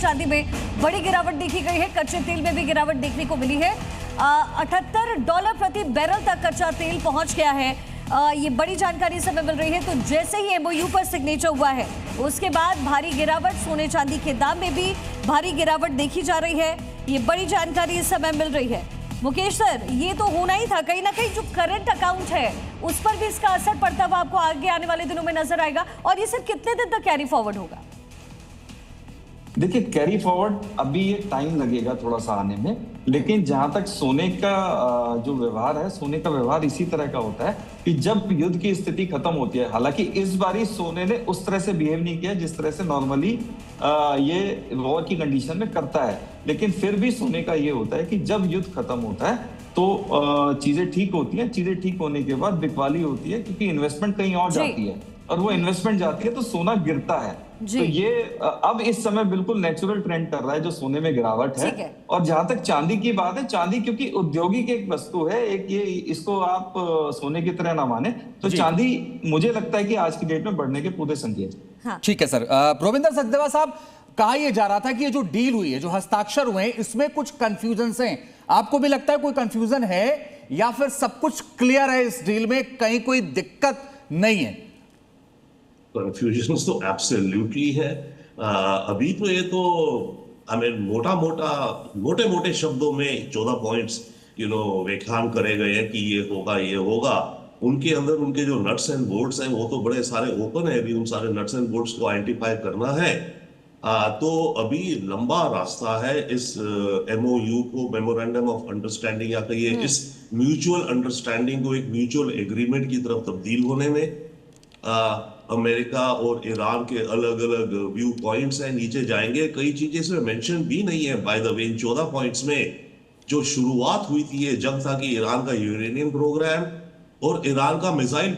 चांदी में बड़ी गिरावट देखी गई है। कच्चे तेल में भी गिरावट देखने को मिली है। $78 प्रति बैरल तक कच्चा तेल पहुंच गया है। ये बड़ी जानकारी इस समय मिल रही है। तो जैसे ही एमओयू पर सिग्नेचर हुआ है उसके बाद भारी गिरावट, सोने चांदी के दाम में भी भारी गिरावट देखी जा रही है। ये बड़ी जानकारी इस समय मिल रही है। मुकेश सर, ये तो होना ही था। कहीं ना कहीं जो करंट अकाउंट है उस पर भी इसका असर पड़ता हुआ आपको आगे आने वाले दिनों में नजर आएगा। और ये सर कितने दिन तक कैरी फॉरवर्ड होगा? देखिए, कैरी फॉरवर्ड अभी ये टाइम लगेगा थोड़ा सा आने में, लेकिन जहां तक सोने का जो व्यवहार है, सोने का व्यवहार इसी तरह का होता है कि जब युद्ध की स्थिति खत्म होती है, हालांकि इस बारी सोने ने उस तरह से बिहेव नहीं किया जिस तरह से नॉर्मली ये वॉर की कंडीशन में करता है, लेकिन फिर भी सोने का ये होता है कि जब युद्ध खत्म होता है तो चीजें ठीक होती हैं। चीजें ठीक होने के बाद बिकवाली होती है, क्योंकि इन्वेस्टमेंट कहीं और जाती है और वो इन्वेस्टमेंट जाती है तो सोना गिरता है। तो ये अब इस समय बिल्कुल नेचुरल ट्रेंड कर रहा है जो सोने में गिरावट है। और जहां तक चांदी की बात है, चांदी क्योंकि औद्योगिक एक वस्तु है, एक ये इसको आप सोने की तरह ना माने, तो चांदी मुझे लगता है कि आज की डेट में बढ़ने के पूरे संकेत। ठीक है सर। रोविंदर सचदेवा साहब, कहा यह जा रहा था कि ये जो डील हुई है, जो हस्ताक्षर हुए हैं, इसमें कुछ कंफ्यूजन हैं। आपको भी लगता है कोई कंफ्यूजन है या फिर सब कुछ क्लियर है इस डील में, कहीं कोई दिक्कत नहीं है? कंफ्यूजन तो एब्सोल्युटली है। अभी तो ये तो हमें मोटे मोटे शब्दों में 14 पॉइंट्स व्याख्यान करे गए हैं कि ये होगा ये होगा। उनके अंदर उनके जो नट्स एंड बोल्ट्स हैं वो तो बड़े सारे ओपन है। अभी उन सारे नट्स एंड बोल्ट्स को आइडेंटिफाई करना है। तो अभी लंबा रास्ता है इस एमओयू को, मेमोरेंडम ऑफ अंडरस्टैंडिंग या कहिए इस म्यूचुअल अंडरस्टैंडिंग को एक म्यूचुअल एग्रीमेंट की तरफ तब्दील होने में। अमेरिका और ईरान के अलग अलग व्यू पॉइंट्स हैं, नीचे जाएंगे। कई चीजें इसमें मेंशन भी नहीं है by the way. In 14 points में जो शुरुआत हुई थी ये जंग था कि ईरान का यूरेनियम प्रोग्राम और ईरान का missile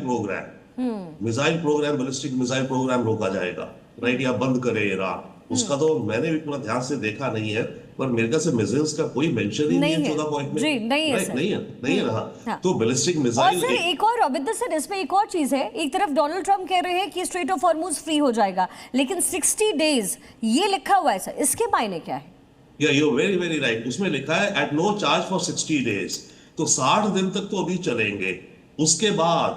program ballistic missile program रोका जाएगा, राइट, या बंद करे ईरान। उसका तो मैंने भी पूरा ध्यान से देखा नहीं है, पर अमेरिका से मिसाइल्स का कोई मेंशन ही नहीं है 14 पॉइंट में। जी, नहीं है, नहीं है। हाँ। तो बैलिस्टिक मिसाइल। और सर एक और रविंदर सर, इसमें एक और चीज है। एक तरफ डोनाल्ड ट्रंप कह रहे हैं कि स्ट्रेट ऑफ हॉर्मुज फ्री हो जाएगा, लेकिन 60 डेज ये लिखा हुआ है सर, इसके मायने क्या है? You very very right. उसमें लिखा है at no charge for 60 days. तो 60 दिन तक तो अभी चलेंगे। उसके बाद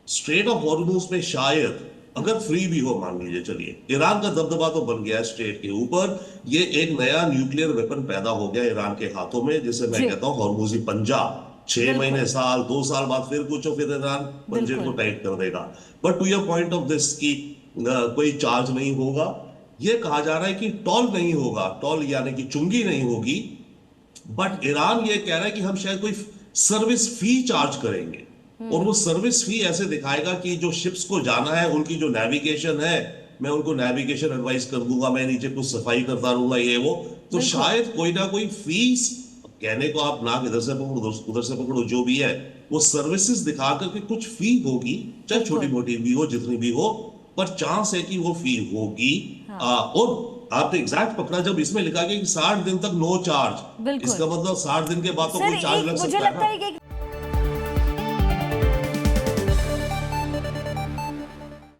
स्ट्रेट ऑफ हॉर्मुज में शायद अगर फ्री भी हो, मान लीजिए, चलिए ईरान का दबदबा तो बन गया है स्ट्रेट के ऊपर। ये एक नया न्यूक्लियर वेपन पैदा हो गया ईरान के हाथों में, जिसे मैं कहता हूँ हॉर्मुजी पंजा। 6 महीने, साल, 2 साल बाद फिर कुछ हो, फिर ईरान पंजे को टाइट कर देगा। But to your point of this की कोई चार्ज नहीं होगा। ये कहा जा रहा है कि टॉल नहीं होगा, टॉल यानी कि चुंगी नहीं होगी। बट ईरान ये कह रहा है कि हम शायद कोई सर्विस फी चार्ज करेंगे, और वो सर्विस फी ऐसे दिखाएगा कि जो शिप्स को जाना है उनकी जो नेविगेशन है, मैं उनको नेविगेशन एडवाइस कर दूंगा, मैं नीचे कुछ सफाई करता रहूंगा, ये वो। तो शायद कोई ना कोई फीस, कहने को आप नाक इधर से पकड़ो उधर से पकड़ो, जो भी है वो सर्विसेज दिखा करके कुछ फी होगी, चाहे छोटी मोटी भी हो, जितनी भी हो, पर चांस है कि वो फी होगी। और आपने एग्जैक्ट पकड़ा जब इसमें लिखा गया कि 60 दिन तक नो चार्ज। इसका मतलब 60 दिन के बाद तो कोई चार्ज लग सकता है। मुझे लगता है कि